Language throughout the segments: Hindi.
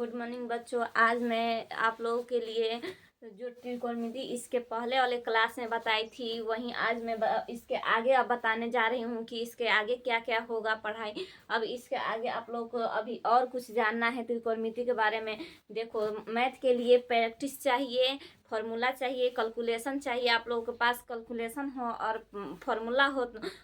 गुड मॉर्निंग बच्चों। आज मैं आप लोगों के लिए जो त्रिकोणमिति इसके पहले वाले क्लास में बताई थी वहीं आज मैं इसके आगे अब बताने जा रही हूँ कि इसके आगे क्या क्या होगा पढ़ाई। अब इसके आगे आप लोगों को अभी और कुछ जानना है त्रिकोणमिति के बारे में। देखो, मैथ के लिए प्रैक्टिस चाहिए, फॉर्मूला चाहिए, कैलकुलेशन चाहिए। आप लोगों के पास कैलकुलेशन हो और फॉर्मूला हो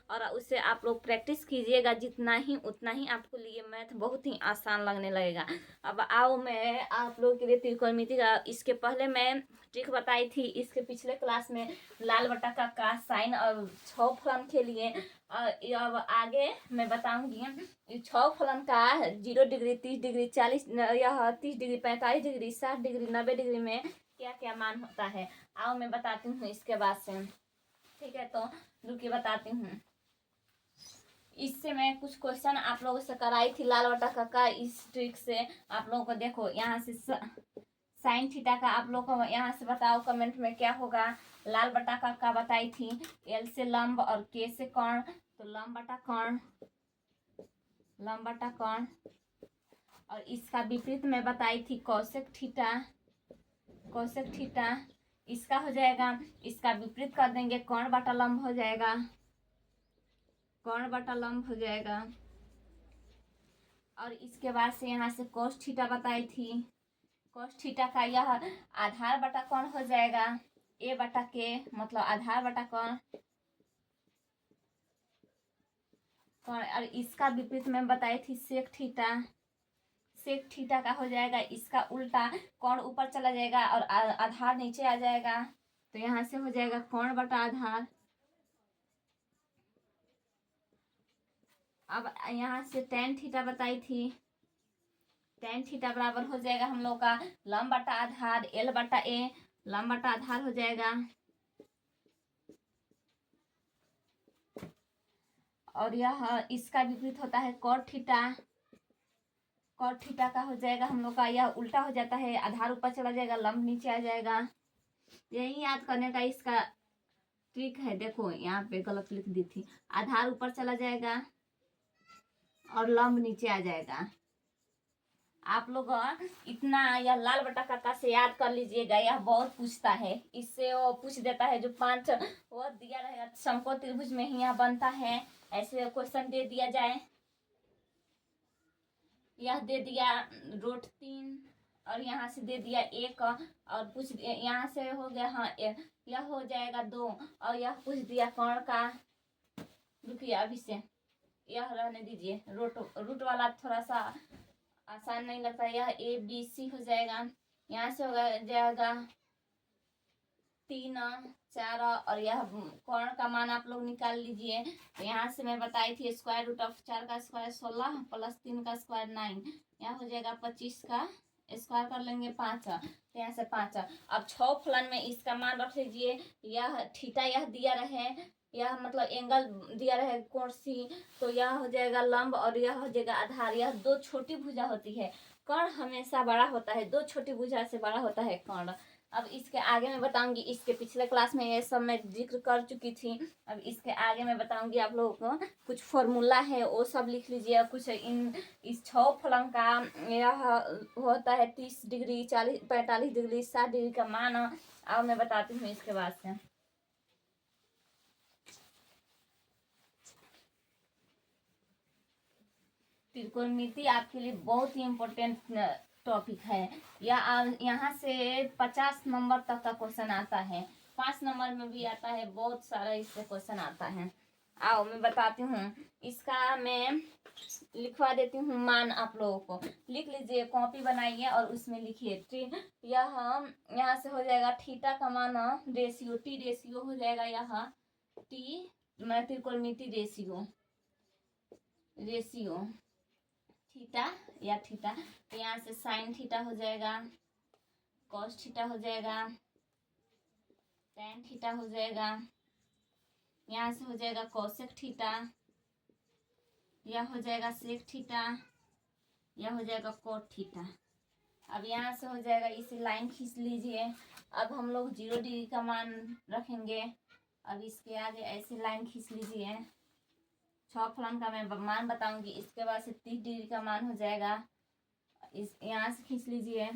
और उससे आप लोग प्रैक्टिस कीजिएगा जितना ही उतना ही आपको लिए मैथ बहुत ही आसान लगने लगेगा। अब आओ मैं आप लोगों के लिए त्रिकोणमिति का इसके पहले मैं ट्रिक बताई थी इसके पिछले क्लास में लाल बटा का साइन और 6 फलन के लिए। अब आगे मैं बताऊंगी 6 फलन का 0 डिग्री, 30 डिग्री, 40 यह 30 डिग्री, 45 डिग्री, 60 डिग्री, 90 डिग्री में क्या क्या मान होता है। आओ मैं बताती हूँ इसके बाद से। ठीक है, तो रुकिए बताती हूँ। इससे मैं कुछ क्वेश्चन आप लोगों से कराई थी लाल बटा का इस ट्रिक से। आप लोगों को देखो यहाँ से साइन थीटा का आप लोग को यहाँ से बताओ कमेंट में क्या होगा। लाल बटा का बताई थी एल से लंब और के से कोण, तो लंब बटा कोण, लंब बटा कोण। और इसका विपरीत में बताई थी कोसेक थीटा, कोसेक थीटा। इसका हो जाएगा, इसका विपरीत कर देंगे कोण बटा लंब हो जाएगा, कोण बटा लंब हो जाएगा। और इसके बाद से यहाँ से कोस थीटा बताई थी, कोस थीटा का यह आधार बटा कोण हो जाएगा, ए बटा के मतलब आधार बटा कोण। और इसका विपरीत में बताई थी सेक थीटा, सेक थीटा का हो जाएगा इसका उल्टा, कोण ऊपर चला जाएगा और आधार नीचे आ जाएगा, तो यहाँ से हो जाएगा कोण बटा आधार। अब यहाँ से टेन थीटा बताई थी, टेन थीटा बराबर हो जाएगा हम लोग का लंब बटा आधार एल बटा ए, लंब बटा आधार हो जाएगा। और यह इसका विपरीत होता है कॉट थीटा, कॉट थीटा का हो जाएगा हम लोग का यह उल्टा हो जाता है, आधार ऊपर चला जाएगा, लंब नीचे आ जाएगा। यही याद करने का इसका ट्रिक है। देखो यहाँ पे गलत लिख दी थी, आधार ऊपर चला जाएगा और लंब नीचे आ जाएगा। आप लोग इतना या लाल बटा का से याद कर लीजिएगा, यह बहुत पूछता है। इससे वो पूछ देता है जो 5 वो दिया रहेगा समकोण त्रिभुज में ही यह बनता है, ऐसे क्वेश्चन दे दिया जाए। यह दे दिया रूट 3 और यहाँ से दे दिया 1 और पूछ यहाँ से हो गया हाँ यह हो जाएगा 2 और यह पूछ दिया कोण का। रुकिए अभी से यह रहने दीजिए, रूट वाला थोड़ा सा आसान नहीं लगता। यह ए बी सी हो जाएगा, यहाँ से हो जाएगा 3 4 और यह कोण का मान आप लोग निकाल लीजिए। तो यहाँ से मैं बताई थी स्क्वायर रूट ऑफ 4 का स्क्वायर 16 प्लस 3 का स्क्वायर 9, यहाँ हो जाएगा 25 का स्क्वायर कर लेंगे 5, तो यहाँ से 5। अब 6 फलन में इसका मान रख लीजिए। यह थीटा यह दिया रहे, यह मतलब एंगल दिया रहे कोण सी, तो यह हो जाएगा लंब और यह हो जाएगा आधार। यह 2 छोटी भुजा होती है, कर्ण हमेशा बड़ा होता है, 2 छोटी भुजा से बड़ा होता है कर्ण। अब इसके आगे मैं बताऊंगी, इसके पिछले क्लास में ये सब मैं जिक्र कर चुकी थी। अब इसके आगे मैं बताऊंगी आप लोगों को कुछ फॉर्मूला है वो सब लिख लीजिए। कुछ इस 6 फलन का यह होता है 30 डिग्री, 40 45 डिग्री, 60 डिग्री का मान। अब मैं बताती हूँ इसके बाद से। त्रिकोणमिति आपके लिए बहुत ही इम्पोर्टेंट टॉपिक है। यहाँ से 50 नंबर तक का क्वेश्चन आता है, 5 नंबर में भी आता है, बहुत सारा इससे क्वेश्चन आता है। आओ मैं बताती हूँ इसका, मैं लिखवा देती हूँ मान। आप लोगों को लिख लीजिए, कॉपी बनाइए और उसमें लिखिए। यह यहाँ से हो जाएगा थीटा का मान रेशियो, टी रेशियो हो जाएगा, यह टी त्रिकोणमिति रेशियो, रेशियो थीटा या थीटा। तो यहाँ से साइन थीटा हो जाएगा, कॉस थीटा हो जाएगा, टेन थीटा हो जाएगा, यहाँ से हो जाएगा कोसेक थीटा, यह हो जाएगा सेक थीटा, यह हो जाएगा कोट थीटा। अब यहाँ से हो जाएगा, इसे लाइन खींच लीजिए। अब हम लोग 0 डिग्री का मान रखेंगे। अब इसके आगे ऐसे लाइन खींच लीजिए। 6 फलन का मैं मान बताऊंगी, इसके बाद से 30 डिग्री का मान हो जाएगा, इस यहाँ से खींच लीजिए,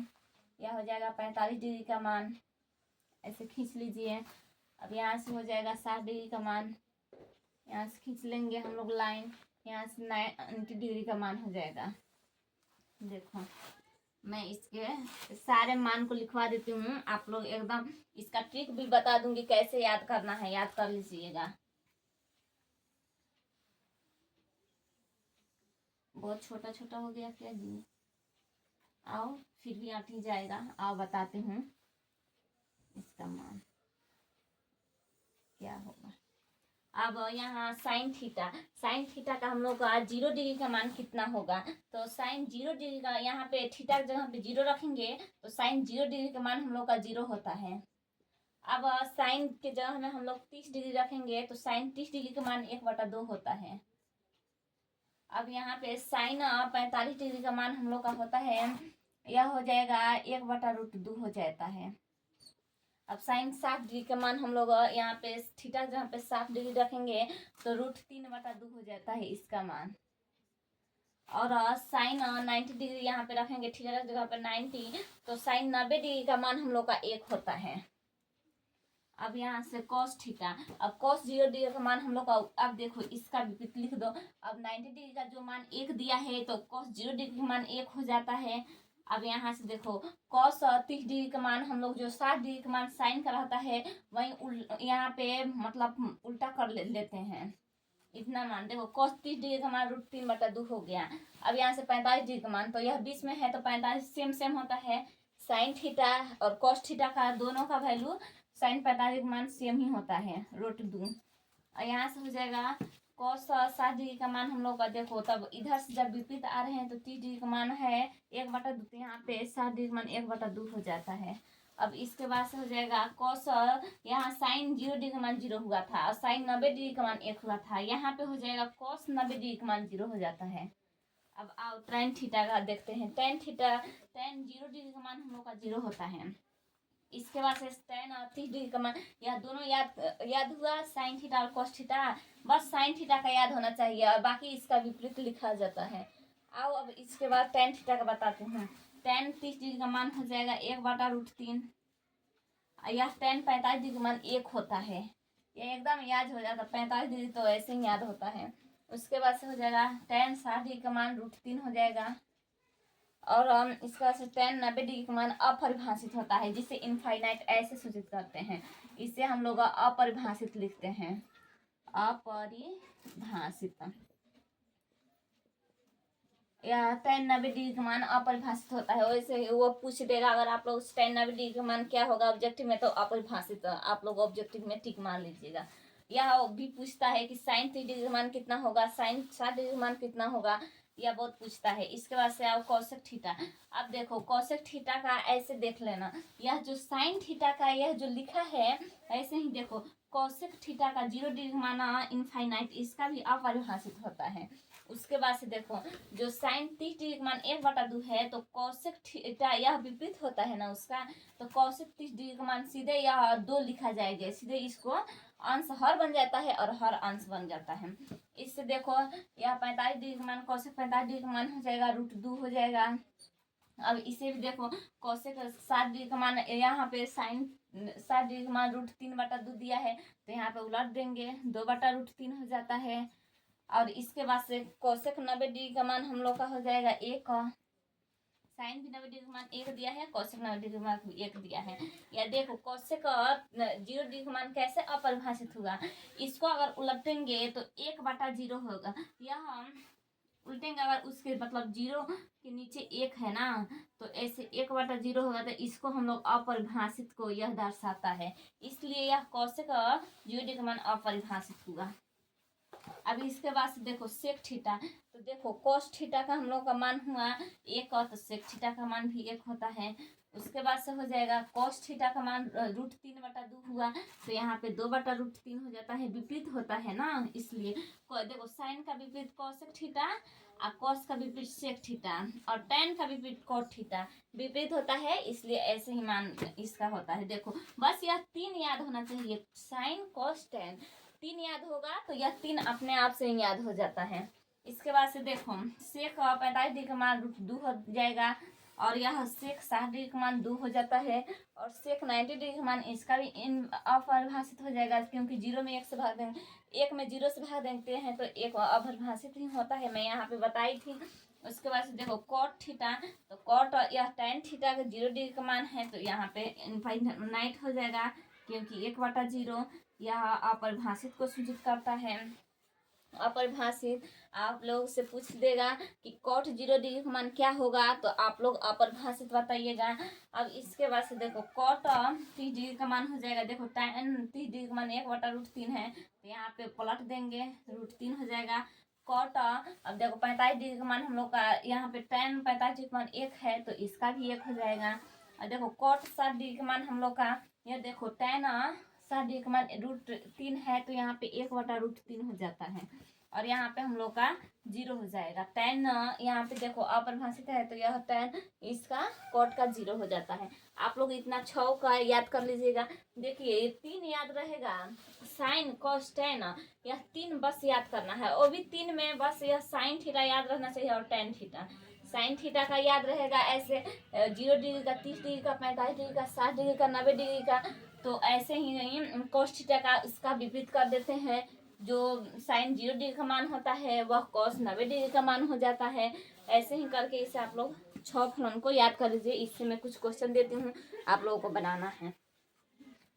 यह हो जाएगा 45 डिग्री का मान, ऐसे खींच लीजिए। अब यहाँ से हो जाएगा 60 डिग्री का मान, यहाँ से खींच लेंगे हम लोग लाइन, यहाँ से 90 डिग्री का मान हो जाएगा। देखो मैं इसके सारे मान को लिखवा देती हूँ, आप लोग एकदम इसका ट्रिक भी बता दूंगी कैसे याद करना है, याद कर लीजिएगा। बहुत छोटा छोटा हो गया क्या जी? आओ फिर भी अट ही जाएगा, आओ बताती हूँ इसका मान क्या होगा। अब यहाँ साइन थीटा का हम लोग का 0 डिग्री का मान कितना होगा, तो साइन 0 डिग्री का, यहाँ पे थीटा की जगह पे 0 रखेंगे तो साइन 0 डिग्री का मान हम लोग का 0 होता है। अब साइन के जगह में हम लोग 30 डिग्री रखेंगे तो साइन 30 डिग्री का मान 1/2 होता है। अब यहाँ पे साइन 45 डिग्री का मान हम लोग का होता है, यह हो जाएगा 1/√2 हो जाता है। अब साइन 60 डिग्री का मान हम लोग यहाँ पे थीटा जहाँ पे 60 डिग्री रखेंगे तो √3/2 हो जाता है इसका मान। और साइन 90 डिग्री यहाँ पे रखेंगे, थीटा की जगह पे 90, तो साइन 90 डिग्री का मान हम लोग का 1 होता है। अब यहाँ से कॉस थीटा, अब कॉस 0 डिग्री का मान हम लोग का, अब देखो इसका विपरीत लिख दो। अब 90 डिग्री का जो मान 1 दिया है तो कॉस 0 डिग्री का मान 1 हो जाता है। अब यहाँ से देखो कॉस 30 डिग्री का मान हम लोग जो 60 डिग्री का मान साइन का रहता है वहीं यहाँ पे मतलब उल्टा कर लेते हैं, इतना मान। देखो कॉस 30 डिग्री का मान √3/2 हो गया। अब यहाँ से 45 डिग्री का मान, तो यह 20 में है तो 45 सेम होता है। साइन थीटा और कॉस थीटा का दोनों का वैल्यू साइन 45 का मान सेम ही होता है, √2। और यहाँ से हो जाएगा कॉस 60 डिग्री का मान हम लोग का, देखो तब इधर से जब विपरीत आ रहे हैं तो 30 डिग्री का मान है 1/2, तो यहाँ पे 60 डिग्री का मान 1/2 हो जाता है। अब इसके बाद से हो जाएगा कॉस, यहाँ साइन 0 डिग्री का मान 0 हुआ था और साइन 90 डिग्री का मान 1 हुआ था, यहाँ पे हो जाएगा कॉस 90 डिग्री का मान 0 हो जाता है। अब आओ tan थीटा का देखते हैं। tan 0 डिग्री का मान हम लोग का 0 होता है। इसके बाद से tan और 30 डिग्री का मान, यह दोनों याद हुआ, साइन थीटा और कॉस थीटा। बस साइन थीटा का याद होना चाहिए और बाकी इसका विपरीत लिखा जाता है। आओ अब इसके बाद tan थीटा का बताते हैं। tan 30 डिग्री का मान हो जाएगा 1/√3। यह tan 45 डिग्री का मान 1 होता है, ये एकदम याद हो जाता, 45 डिग्री तो ऐसे ही याद होता है। उसके बाद से हो जाएगा tan 60 डिग्री का मान √3 हो जाएगा। और इसका से tan 90 डिग्री का मान अपरिभाषित होता है, जिसे इनफाइनाइट ऐसे सूचित करते हैं, इसे हम लोग अपरिभाषित लिखते हैं, अपरिभाषित। या tan 90 डिग्री का मान अपरिभाषित होता है, वैसे वो पूछ देगा अगर आप लोग tan 90 डिग्री का मान क्या होगा ऑब्जेक्टिव में, तो अपरिभाषित आप लोग ऑब्जेक्टिव में टिक मान लीजिएगा। यह भी पूछता है कि साइन 30 डिग्री का मान कितना होगा, साइन 60 डिग्री का मान कितना होगा, यह बहुत पूछता है। इसके बाद से आओ कॉसेक थीटा। अब देखो कॉसेक थीटा का ऐसे देख लेना, यह जो साइन थीटा का यह जो लिखा है ऐसे ही देखो, कॉसेक थीटा का 0 डिग्री माना इनफाइनाइट, इसका भी अपरिभाषित होता है। उसके बाद से देखो जो साइन 30 डिग्री का मान 1/2 है, तो कॉसेक थीटा यह विपरीत होता है ना उसका, तो कॉसेक 30 डिग्री का मान सीधे यह 2 लिखा जाएगा, सीधे इसको अंश हर बन जाता है और हर अंश बन जाता है। इससे देखो यह 45 डिग्री का मान कॉसेक 45 डिग्री का मान हो जाएगा √2 हो जाएगा। अब इसे भी देखो कॉसेक 60 डिग्री का मान, यहाँ पे साइन 60 डिग्री का मान √3/2 दिया है, तो यहाँ पे उलट देंगे 2/√3 हो जाता है। और इसके बाद से कॉसेक 90 डिग्री का मान हम लोग का हो जाएगा 1, साइन भी 90 डिग्री का मान 1 दिया है, कॉसेक 90 डिग्री का मान 1 दिया है। या देखो कॉसेक 0 डिग्री का मान कैसे अपरिभाषित होगा, इसको अगर उलटेंगे तो 1/0 होगा, यह हम उल्टेंगे अगर उसके मतलब 0 के नीचे 1 है ना, तो ऐसे 1/0 होगा, तो इसको हम लोग अपरिभाषित को यह दर्शाता है, इसलिए यह कॉसेक 0 डिग्री का मान अपरिभाषित हुआ। अब इसके बाद से देखो सेक थीटा, तो देखो कॉस थीटा का हम लोग का मान हुआ 1 और तो सेक थीटा का मान भी 1 होता है। उसके बाद से हो जाएगा कॉस थीटा का मान √3/2 हुआ, तो यहाँ पे 2/√3 हो जाता है, विपरीत होता है ना, इसलिए देखो साइन का विपरीत कॉसेक थीटा और कॉस का विपरीत सेक थीटा और tan का विपरीत कॉट थीटा विपरीत होता है, इसलिए ऐसे ही मान इसका होता है। देखो बस यह 3 याद होना चाहिए, साइन कॉस tan 3 याद होगा तो यह 3 अपने आप से याद हो जाता है। इसके बाद से देखो सेक 45 डिग्री का मान √2 हो जाएगा, और यह सेक 60 डिग्री का मान 2 हो जाता है, और सेक 90 डिग्री का मान इसका भी इन अपरिभाषित हो जाएगा, क्योंकि 0 में 1 से भाग देंगे, 1 में 0 से भाग देते हैं तो 1 अपरिभाषित ही होता है, मैं यहाँ पे बताई थी। उसके बाद से देखो कॉट थीटा, तो कॉट यह tan थीटा का 0 डिग्री का मान है, तो यहाँ पे इनफाइनाइट हो जाएगा, क्योंकि 1/0 यह अपरिभाषित को सूचित करता है। अपरिभाषित आप लोग से पूछ देगा कि कॉट 0 डिग्री का मान क्या होगा, तो आप लोग अपरिभाषित बताइएगा। अब इसके बाद से देखो कॉट 30 डिग्री का मान हो जाएगा, देखो tan 30 डिग्री का मान 1/√3 है, तो यहाँ पे पलट देंगे √3 हो जाएगा। कॉट अब देखो 45 डिग्री का मान हम लोग का यहाँ पे tan 45 डिग्री का मान 1 है, तो इसका भी 1 हो जाएगा। और देखो कॉट 60 डिग्री का मान हम लोग का, यह देखो tan 60 डिग्री का मान √3 है, तो यहाँ पे 1/√3 हो जाता है, और यहाँ पे हम लोग का 0 हो जाएगा। tan यहाँ पे देखो अपरिभाषित है, तो यह tan इसका कॉट का 0 हो जाता है। आप लोग इतना 6 का याद कर लीजिएगा। देखिए ये 3 याद रहेगा, साइन कॉस tan, यह 3 बस याद करना है, वो भी 3 में बस यह साइन थीटा याद रहना चाहिए और tan थीटा। साइन थीटा का याद रहेगा ऐसे 0 डिग्री का, 30 डिग्री का, 45 डिग्री का, 60 डिग्री का, 90 डिग्री का, तो ऐसे ही नहीं कॉस थीटा का इसका विपरीत कर देते हैं। जो साइन 0 डिग्री का मान होता है वह कॉस 90 डिग्री का मान हो जाता है। ऐसे ही करके इसे आप लोग 6 फलन को याद कर लीजिए। इससे मैं कुछ क्वेश्चन देती हूँ, आप लोगों को बनाना है।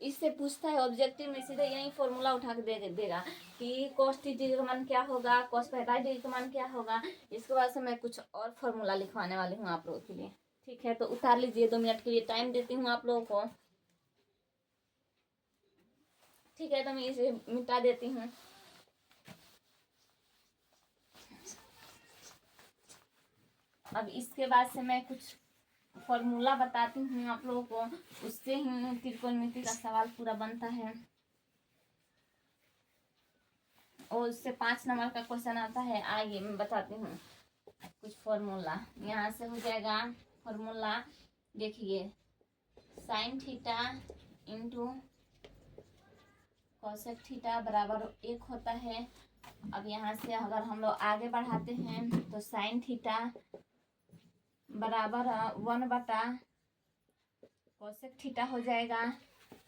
इससे पूछता है ऑब्जेक्टिव में सीधे यही फॉर्मूला उठा के देगा कि cos 30 डिग्री का मान क्या होगा, cos 45 डिग्री का मान क्या होगा। इसके बाद से मैं कुछ और फॉर्मूला लिखवाने वाली हूँ आप लोगों के लिए। ठीक है, तो उतार लीजिए, 2 मिनट के लिए टाइम देती हूँ आप लोगों को। ठीक है, तो मैं इसे मिटा देती हूँ। अब इसके बाद से मैं कुछ फॉर्मूला बताती हूँ आप लोगों को, उससे ही त्रिकोणमिति का सवाल पूरा बनता है, और उससे 5 नंबर का क्वेश्चन आता है। आइए मैं बताती हूँ कुछ फॉर्मूला। यहाँ से हो जाएगा फॉर्मूला, देखिए sine theta into cosec theta बराबर 1 होता है। अब यहाँ से अगर हम लोग आगे बढ़ाते हैं तो साइन थीटा बराबर 1 कॉसेक थीटा हो जाएगा।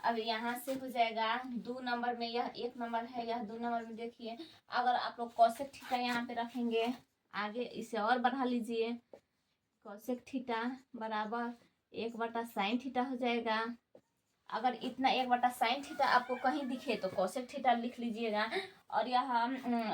अब यहाँ से हो जाएगा 2 नंबर में, यह 1 नंबर है, यह 2 नंबर में। देखिए अगर आप लोग कॉसेक थीटा यहाँ पे रखेंगे, आगे इसे और बढ़ा लीजिए, कॉसेक थीटा बराबर 1/साइन थीटा हो जाएगा। अगर इतना 1/साइन थीटा आपको कहीं दिखे तो कॉसेक थीटा लिख लीजिएगा, और यह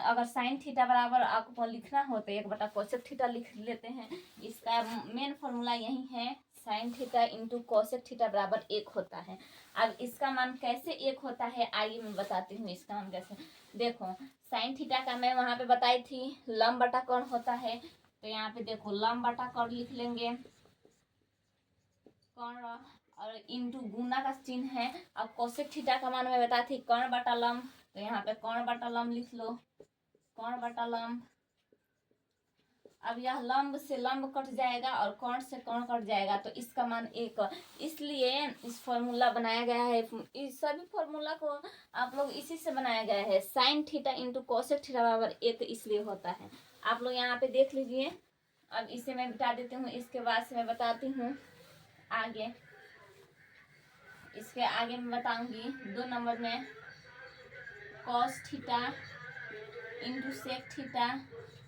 अगर साइन थीटा बराबर आपको लिखना हो तो 1/कॉसेक थीटा लिख लेते हैं। इसका मेन फॉर्मूला यही है, sine theta into cosec theta बराबर 1 होता है। अब इसका मान कैसे 1 होता है आइए मैं बताती हूँ इसका मान कैसे। देखो साइन थीटा का मैं वहाँ पे बताई थी लंब बटा कोण होता है, तो यहाँ पे देखो लंब बटा कोण लिख लेंगे, कोण और इंटू गुना का चिन्ह है। अब कोसेक थीटा का मान मैं बताई थी कोण बटा लंब, तो यहाँ पे कोण बटा लंब लिख लो, कोण बटा लंब। अब यह लंब से लंब कट जाएगा और कोण से कोण कट जाएगा, तो इसका मान 1, इसलिए इस फॉर्मूला बनाया गया है। इस सभी फॉर्मूला को आप लोग इसी से बनाया गया है, sine theta into cosec theta बराबर 1 इसलिए होता है। आप लोग यहाँ पे देख लीजिए। अब इसे मैं बिठा देती हूँ, इसके बाद से मैं बताती हूँ आगे। इसके आगे मैं बताऊंगी 2 नंबर में cos theta into sec theta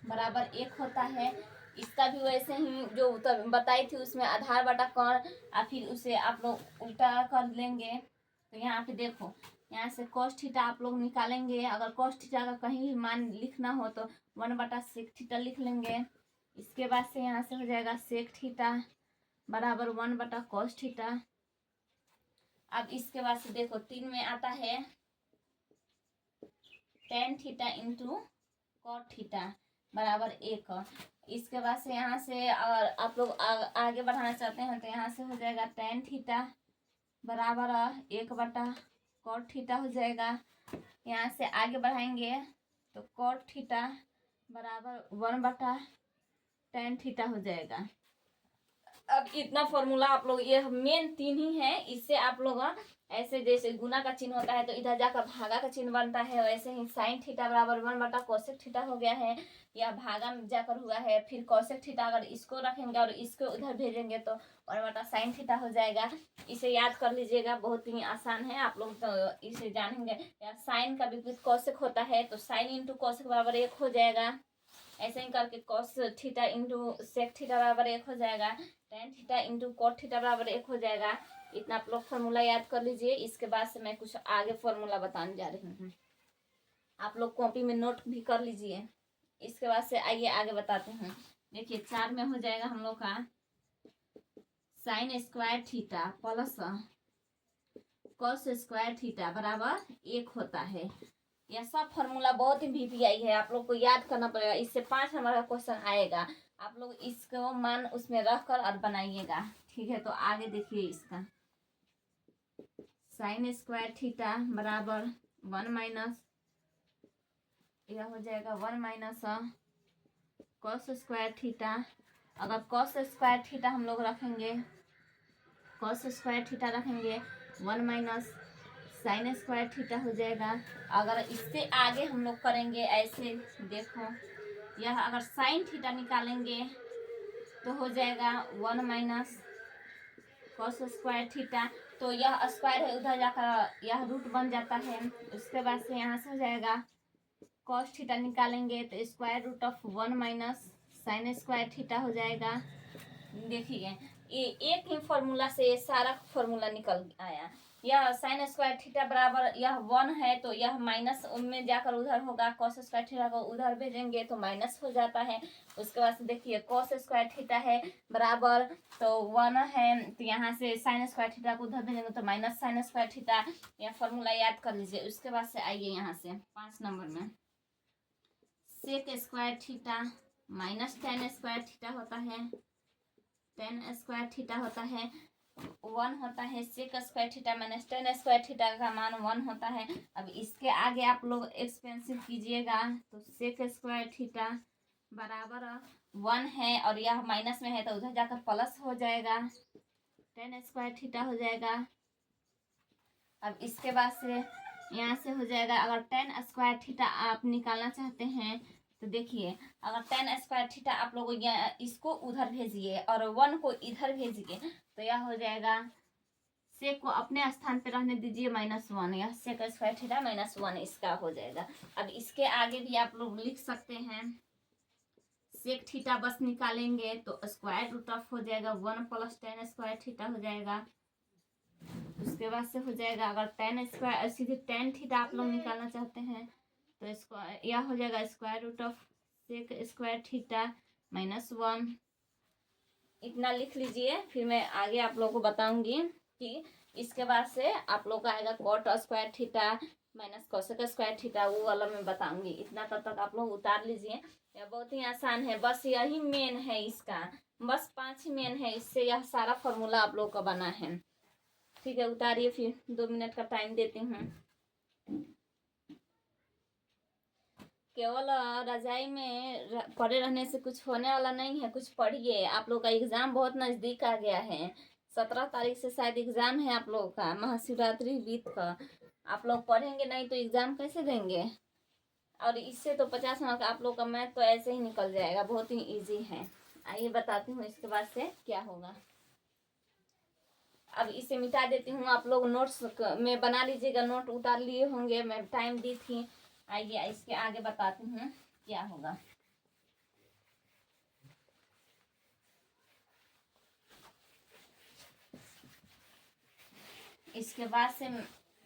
बराबर 1 होता है। इसका भी वैसे ही जो बताई थी उसमें आधार बटा कोण, और फिर उसे आप लोग उल्टा कर लेंगे। तो यहाँ पे देखो यहाँ से कॉस थीटा आप लोग निकालेंगे, अगर कॉस थीटा का कहीं भी मान लिखना हो तो 1/सेक थीटा लिख लेंगे। इसके बाद से यहाँ से हो जाएगा सेक थीटा बराबर 1/कॉस थीटा। अब इसके बाद से देखो 3 में आता है tan theta into cot theta बराबर 1। इसके बाद से यहाँ से अगर आप लोग आगे बढ़ाना चाहते हैं तो यहाँ से हो जाएगा tan थीटा बराबर 1/कॉट थीटा हो जाएगा। यहाँ से आगे बढ़ाएंगे तो कॉट थीटा बराबर 1/tan थीटा हो जाएगा। अब इतना फॉर्मूला आप लोग, ये मेन 3 ही है, इससे आप लोग ऐसे जैसे गुना का चिन्ह होता है तो इधर जाकर भागा का चिन्ह बनता है, वैसे ही साइन थीटा बराबर 1 बटा कोसेक थीटा हो गया है, या भागा में जाकर हुआ है। फिर कोसेक थीटा अगर इसको रखेंगे और इसको उधर भेजेंगे तो 1/sin थीटा हो जाएगा। इसे याद कर लीजिएगा, बहुत ही आसान है, आप लोग तो इसे जानेंगे। या साइन का विपरीत कोसेक होता है तो साइन इंटू कोसेक बराबर 1 हो जाएगा। ऐसे ही करके cos theta into sec theta बराबर 1 हो जाएगा। Tan theta into cot theta बराबर 1 हो जाएगा। इतना आप लोग फॉर्मूला याद कर लीजिए। इसके बाद से मैं कुछ आगे फॉर्मूला बताने जा रही हूँ, आप लोग कॉपी में नोट भी कर लीजिए। इसके बाद से आइए आगे बताते हैं। देखिए 4 में हो जाएगा हम लोग का sign square theta plus cos square theta बराबर 1 होता है। यह सब फॉर्मूला बहुत ही वीपीआई है, आप लोग को याद करना पड़ेगा। इससे 5 नंबर का क्वेश्चन आएगा, आप लोग इसको मान उसमें रख कर और बनाइएगा। ठीक है, तो आगे देखिए इसका साइन स्क्वायर थीटा बराबर 1 माइनस, यह हो जाएगा 1 माइनस कॉस स्क्वायर थीटा। अगर कॉस स्क्वायर थीटा हम लोग रखेंगे, कॉस स्क्वायर थीटा रखेंगे 1 माइनस साइन स्क्वायर थीटा हो जाएगा। अगर इससे आगे हम लोग करेंगे ऐसे, देखो यह अगर साइन थीटा निकालेंगे तो हो जाएगा 1 माइनस कॉस स्क्वायर थीटा। तो यह स्क्वायर है, उधर जाकर यह रूट बन जाता है। उसके बाद से यहाँ से हो जाएगा कॉस थीटा निकालेंगे तो square root of 1 minus sine square theta हो जाएगा। देखिए ये एक ही फॉर्मूला से ये सारा फॉर्मूला निकल आया। यह साइन स्क्वायर थीटा बराबर यह 1 है तो यह माइनस में जाकर उधर होगा, कॉस स्क्वायर थीटा को उधर भेजेंगे तो माइनस हो जाता है। उसके बाद से देखिए कॉस स्क्वायर थीटा है बराबर तो 1 है, तो यहाँ से साइन स्क्वायर थीटा को उधर भेजेंगे तो माइनस साइन स्क्वायर थीटा। यह फॉर्मूला याद कर लीजिए। उसके बाद से आइए यहाँ से 5 नंबर में sec square theta minus tan square theta होता है, टेन स्क्वायर थीटा होता है 1 होता है। Sec square theta minus tan square theta का मान 1 होता है। अब इसके आगे आप लोग एक्सपेंसिव कीजिएगा तो सेक स्क्वायर थीटा बराबर 1 है और यह माइनस में है तो उधर जाकर प्लस हो जाएगा, टेन स्क्वायर थीटा हो जाएगा। अब इसके बाद से यहाँ से हो जाएगा, अगर टेन स्क्वायर थीटा आप निकालना चाहते हैं तो देखिए अगर टेन स्क्वायर थीटा आप लोग इसको उधर भेजिए और 1 को इधर भेजिए तो यह हो जाएगा, सेक को अपने स्थान पे रहने दीजिए -1, यह सेक स्क्वायर थीटा -1 इसका हो जाएगा। अब इसके आगे भी आप लोग लिख सकते हैं, सेक थीटा बस निकालेंगे तो स्क्वायर रूट ऑफ हो जाएगा 1 प्लस टेन स्क्वायर थीटा हो जाएगा। उसके बाद से हो जाएगा, अगर टेन स्क्वायर सीधे टेन थीटा आप लोग निकालना चाहते हैं तो इसको यह हो जाएगा square root of sec square theta -1। इतना लिख लीजिए, फिर मैं आगे आप लोगों को बताऊंगी कि इसके बाद से आप लोग का आएगा cot square theta minus cosec square theta, वो वाला मैं बताऊंगी। इतना तब तक आप लोग उतार लीजिए, यह बहुत ही आसान है, बस यही मेन है इसका, बस 5 ही मेन है, इससे यह सारा फॉर्मूला आप लोग का बना है। ठीक है, उतारिए, फिर 2 मिनट का टाइम देती हूँ। केवल रजाई में पड़े रहने से कुछ होने वाला नहीं है, कुछ पढ़िए। आप लोग का एग्ज़ाम बहुत नज़दीक आ गया है, 17 तारीख से शायद एग्ज़ाम है आप लोग का, महाशिवरात्रि बीत का। आप लोग पढ़ेंगे नहीं तो एग्ज़ाम कैसे देंगे? और इससे तो 50 नंबर का आप लोग का मैथ तो ऐसे ही निकल जाएगा, बहुत ही ईजी है। आइए बताती हूँ इसके बाद से क्या होगा। अब इसे मिटा देती हूँ, आप लोग नोट्स में बना लीजिएगा, नोट उतार लिए होंगे, मैं टाइम दी थी। आइए इसके आगे बताती हूँ क्या होगा। इसके बाद से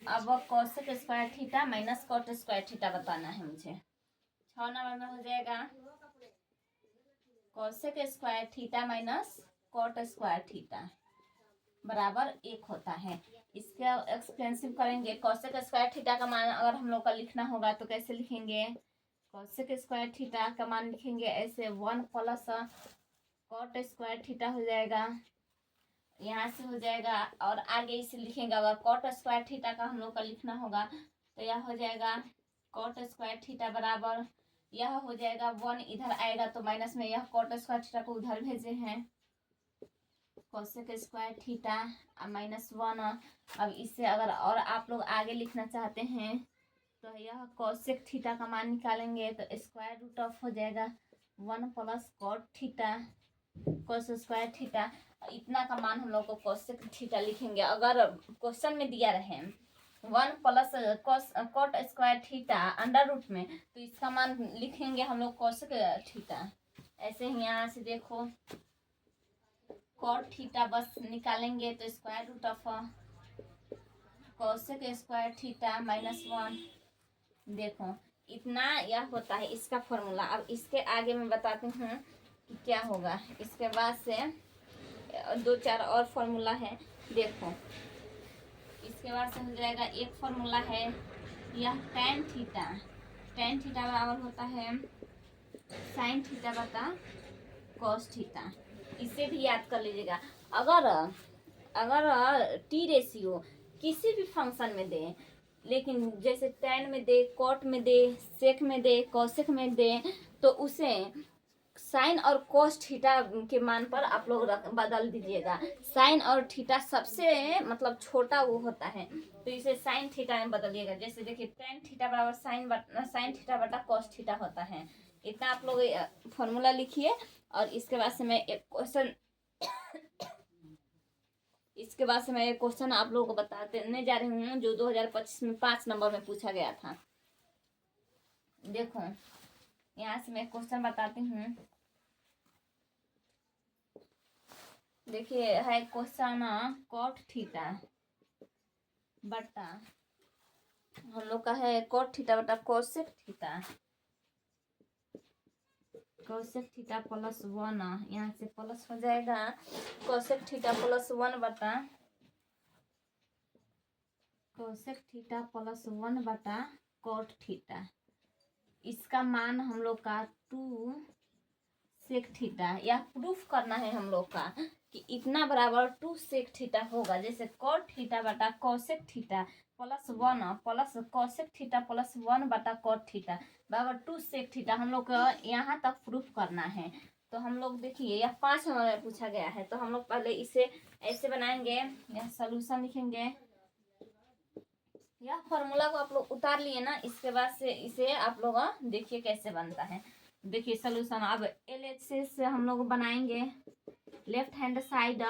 अब cosec square theta minus cot square theta बताना है मुझे। 6 नंबर में हो जाएगा cosec square theta minus cot square theta बराबर 1 होता है। इसका एक्सपेंसिव करेंगे, कोसेक स्क्वायर थीटा का मान अगर हम लोग का लिखना होगा तो कैसे लिखेंगे, कोसेक स्क्वायर थीटा का मान लिखेंगे ऐसे 1 प्लस कॉट स्क्वायर थीटा हो जाएगा, यहाँ से हो जाएगा। और आगे इसे लिखेंगे, अगर कॉट स्क्वायर थीटा का हम लोग का लिखना होगा तो यह हो जाएगा कॉट स्क्वायर थीटा बराबर, यह हो जाएगा 1 इधर आएगा तो माइनस में, यह कॉट स्क्वायर थीटा को उधर भेजे हैं कोसेक स्क्वायर थीटा -1। अब इससे अगर और आप लोग आगे लिखना चाहते हैं तो यह कोसेक थीटा का मान निकालेंगे तो स्क्वायर रूट ऑफ हो जाएगा 1 plus cot theta cos square theta. इतना का मान हम लोग को कोसेक थीटा लिखेंगे। अगर क्वेश्चन में दिया रहे 1 plus cot square theta under root में तो इसका मान लिखेंगे हम लोग कोसेक थीटा। ऐसे ही यहाँ से देखो कॉट थीटा बस निकालेंगे तो square root of cosec square theta -1। देखो इतना यह होता है इसका फॉर्मूला। अब इसके आगे मैं बताती हूँ कि क्या होगा। इसके बाद से 2-4 और फॉर्मूला है। देखो इसके बाद से हो जाएगा एक फॉर्मूला है यह टेन थीटा बराबर होता है साइन थीटा बटा कॉस थीटा। इसे भी याद कर लीजिएगा। अगर अगर टी रेशियो किसी भी फंक्शन में दे, लेकिन जैसे टेन में दे, कॉट में दे, सेक में दे, कॉसेक में दे, तो उसे साइन और कोस थीटा के मान पर आप लोग बदल दीजिएगा। साइन और थीटा सबसे मतलब छोटा वो होता है तो इसे साइन थीटा में बदलिएगा। जैसे देखिए टेन थीटा बराबर साइन थीटा बटा कोस थीटा होता है। इतना आप लोग फॉर्मूला लिखिए। और इसके बाद से मैं एक क्वेश्चन आप लोगों को बताने जा रही हूँ जो 2025 में 5 नंबर में पूछा गया था। देखो यहाँ से मैं क्वेश्चन बताती हूँ। देखिए है क्वेश्चन कॉट थीटा बटा हम लोग का है कॉट थीटा बटा कोसेक थीटा +1। यहाँ से प्लस हो जाएगा कोसेक थीटा +1 बटा कोसेक थीटा +1 बटा कॉट थीटा। इसका मान हम लोग का 2 सेक थीटा। यह प्रूफ करना है हम लोग का कि इतना बराबर 2 सेक थीटा होगा। जैसे कॉट थीटा बटा cosec theta +1 plus cosec theta +1 बटा कॉट थीटा बराबर 2 सेक थीटा। हम लोग को यहाँ तक प्रूफ करना है। तो हम लोग देखिए यह 5 नंबर में पूछा गया है। तो हम लोग पहले इसे ऐसे बनाएंगे। यह सोल्यूशन लिखेंगे। यह फॉर्मूला को आप लोग उतार लिए ना। इसके बाद से इसे आप लोग देखिए कैसे बनता है। देखिए सोल्यूशन अब LHS से हम लोग बनाएंगे। लेफ्ट हैंड साइड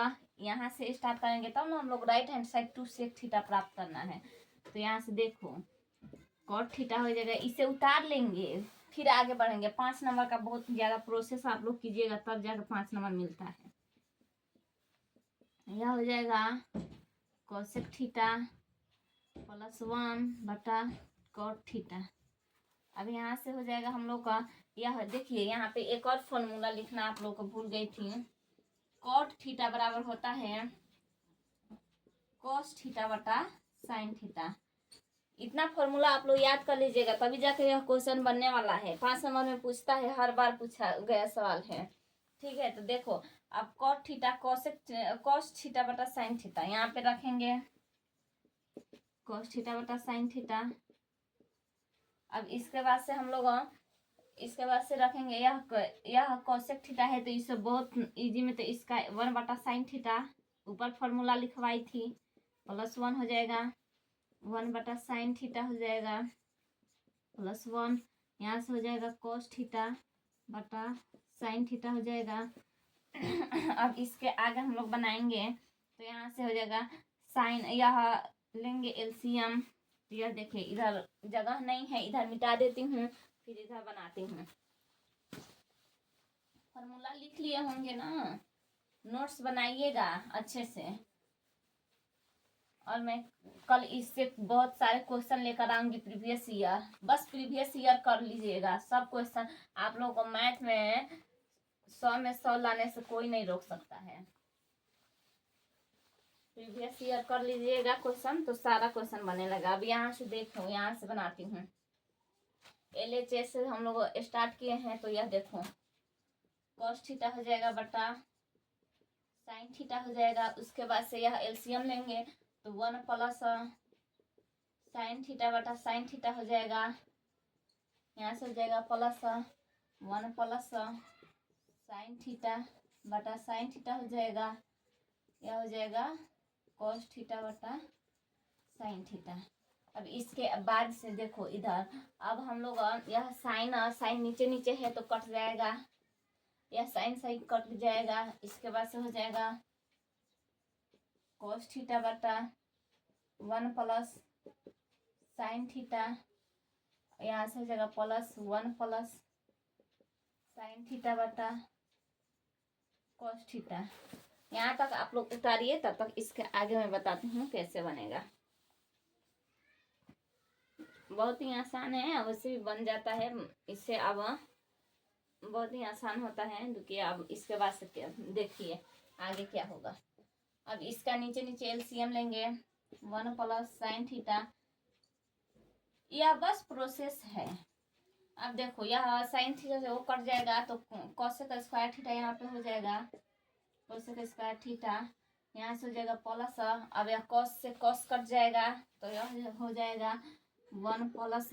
यहाँ से स्टार्ट करेंगे तब ना हम लोग right hand side 2 sec theta प्राप्त करना है। तो यहाँ से देखो कॉट थीटा हो जाएगा। इसे उतार लेंगे फिर आगे बढ़ेंगे। 5 नंबर का बहुत ज़्यादा प्रोसेस आप लोग कीजिएगा तब जाकर 5 नंबर मिलता है। यह हो जाएगा कोसेक थीटा +1 बटा कॉट थीटा। अब यहाँ से हो जाएगा हम लोग का यह देखिए यहाँ पे एक और फॉर्मूला लिखना आप लोग को भूल गई थी। कॉट थीटा बराबर होता है कॉस थीटा बटा साइन थीटा। इतना फॉर्मूला आप लोग याद कर लीजिएगा तभी जाकर यह क्वेश्चन बनने वाला है। 5 नंबर में पूछता है, हर बार पूछा गया सवाल है। ठीक है तो देखो अब कॉट थीटा कॉस थीटा बटा साइन थीटा यहाँ पे रखेंगे कॉस थीटा बटा साइन थीटा। अब इसके बाद से हम लोग इसके बाद से रखेंगे यह कोसेक थीटा है तो इसे बहुत इजी में तो इसका 1 बटा साइन थीटा ऊपर फॉर्मूला लिखवाई थी +1 हो जाएगा 1 बटा साइन थीटा हो जाएगा +1। यहाँ से हो जाएगा कोस थीटा बटा साइन थीटा हो जाएगा। अब इसके आगे हम लोग बनाएंगे तो यहाँ से हो जाएगा साइन। यह लेंगे एलसीएम। यह देखिए इधर जगह नहीं है, इधर मिटा देती हूँ फिर इधर बनाती हूँ। फॉर्मूला लिख लिए होंगे ना, नोट्स बनाइएगा अच्छे से। और मैं कल इससे बहुत सारे क्वेश्चन लेकर आऊंगी प्रीवियस ईयर। बस प्रीवियस ईयर कर लीजिएगा सब क्वेश्चन। आप लोगों को मैथ में 100 में 100 लाने से कोई नहीं रोक सकता है। प्रीवियस ईयर कर लीजिएगा क्वेश्चन तो सारा क्वेश्चन बनने लगा। अब यहाँ से देखो यहाँ से बनाती हूँ। LHS से हम लोग स्टार्ट किए हैं तो यह देखो कॉस थीटा हो जाएगा बटा साइन थीटा हो जाएगा। उसके बाद से यह एलसीएम लेंगे तो 1 प्लस साइन थीटा बटा साइन थीटा हो जाएगा। यहाँ से हो जाएगा +1 प्लस साइन थीटा बटा साइन थीटा हो जाएगा यह हो जाएगा cos थीटा बटा sin थीटा। अब इसके बाद से देखो इधर, अब हम लोग यह साइन नीचे नीचे है तो कट जाएगा, यह साइन कट जाएगा। इसके बाद से हो जाएगा cos थीटा बटा 1 प्लस sin थीटा, यहाँ से हो जाएगा प्लस 1 प्लस sin थीटा बटा cos थीटा। यहाँ तक आप लोग उतारिए, तब तक इसके आगे मैं बताती हूँ कैसे बनेगा। बहुत ही आसान है, अवश्य भी बन जाता है इससे। अब बहुत ही आसान होता है, देखिए अब इसके बाद से देखिए आगे क्या होगा। अब इसका नीचे नीचे एलसीएम लेंगे, 1 प्लस साइन थीटा, यह बस प्रोसेस है। अब देखो यह साइन थीटा से वो कट जाएगा तो कोसेक स्क्वायर थीटा यहाँ पे हो जाएगा, कोसेक स्क्वायर थीटा यहाँ से हो जाएगा प्लस। अब यह कॉस से कॉस कट जाएगा तो यह हो जाएगा 1 प्लस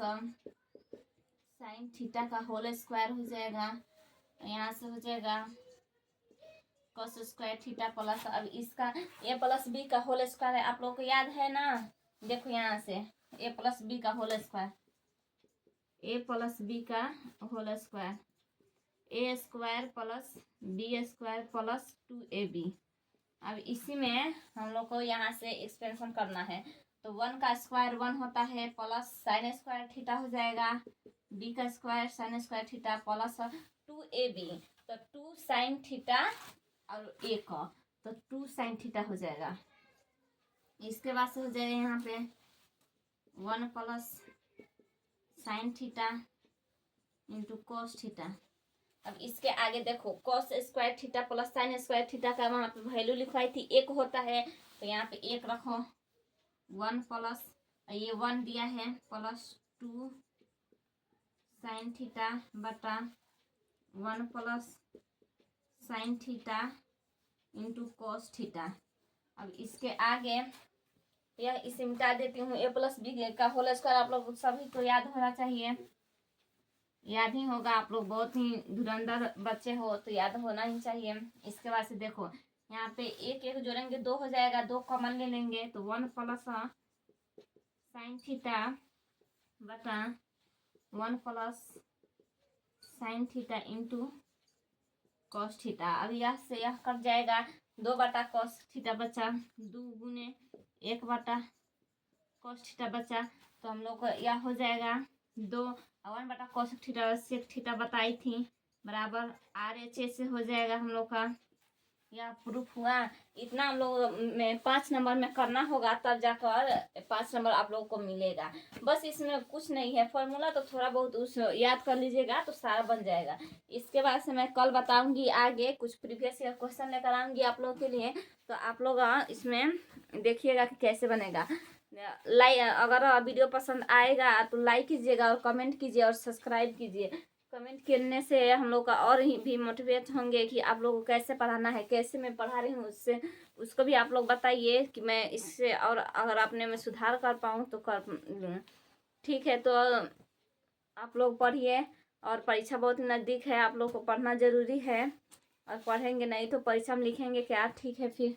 साइन थीटा का होल स्क्वायर हो जाएगा, यहाँ से हो जाएगा कॉस स्क्वायर थीटा प्लस। अब इसका ए प्लस बी का होल स्क्वायर है, आप लोग को याद है ना। देखो यहाँ से ए प्लस बी का whole square, A plus B का whole square, A square plus B square plus 2ab। अब इसी में हम लोग को यहाँ से एक्सपेंशन करना है, तो 1 का स्क्वायर 1 होता है प्लस साइन स्क्वायर थीटा हो जाएगा, बी का square sine square theta plus 2ab, तो 2 साइन थीटा और ए का तो 2 साइन थीटा हो जाएगा। इसके बाद से हो जाएगा यहाँ पे 1 plus sine theta into cos theta. अब इसके आगे देखो cos square theta plus sign square theta का वहाँ पे वैल्यू लिखवाई थी, 1 होता है तो यहाँ पे 1 रखो, 1 प्लस ये 1 दिया है प्लस 2 साइन थीटा बटा 1 plus sine theta into cos theta. अब इसके आगे यह इसे मिटा देती हूँ, ए प्लस बी का होल स्क्वायर आप लोग सभी को याद होना चाहिए, याद ही होगा, आप लोग बहुत ही धुरंधर बच्चे हो तो याद होना ही चाहिए। इसके बाद से देखो यहाँ पे एक एक जोड़ेंगे 2 हो जाएगा, 2 कॉमन ले लेंगे तो 1 प्लस साइन थीटा बटा 1 plus sine theta into cos theta. अब यह से यह कट जाएगा, 2 बटा कॉस थीटा बचा, 2 गुने 1 बटा कॉस थीटा बचा, तो हम लोग को यह हो जाएगा 2 1 बटा कॉस थीटा सेक थीटा बताई थी बराबर RHA से हो जाएगा हम लोग का। यह प्रूफ हुआ। इतना हम लोग में 5 नंबर में करना होगा, तब जाकर 5 नंबर आप लोगों को मिलेगा। बस इसमें कुछ नहीं है, फॉर्मूला तो थोड़ा बहुत उस याद कर लीजिएगा तो सारा बन जाएगा। इसके बाद से मैं कल बताऊंगी आगे कुछ प्रीवियस ईयर क्वेश्चन लेकर आऊंगी आप लोगों के लिए, तो आप लोग इसमें देखिएगा कि कैसे बनेगा। अगर वीडियो पसंद आएगा तो लाइक कीजिएगा और कमेंट कीजिए और सब्सक्राइब कीजिए। कमेंट करने से हम लोग का और भी मोटिवेट होंगे कि आप लोगों को कैसे पढ़ाना है, कैसे मैं पढ़ा रही हूँ उससे उसको भी आप लोग बताइए कि मैं इससे और अगर अपने में सुधार कर पाऊँ तो कर लूँ। ठीक है, तो आप लोग पढ़िए, और परीक्षा बहुत नज़दीक है, आप लोग को पढ़ना ज़रूरी है, और पढ़ेंगे नहीं तो परीक्षा में लिखेंगे क्या। ठीक है फिर।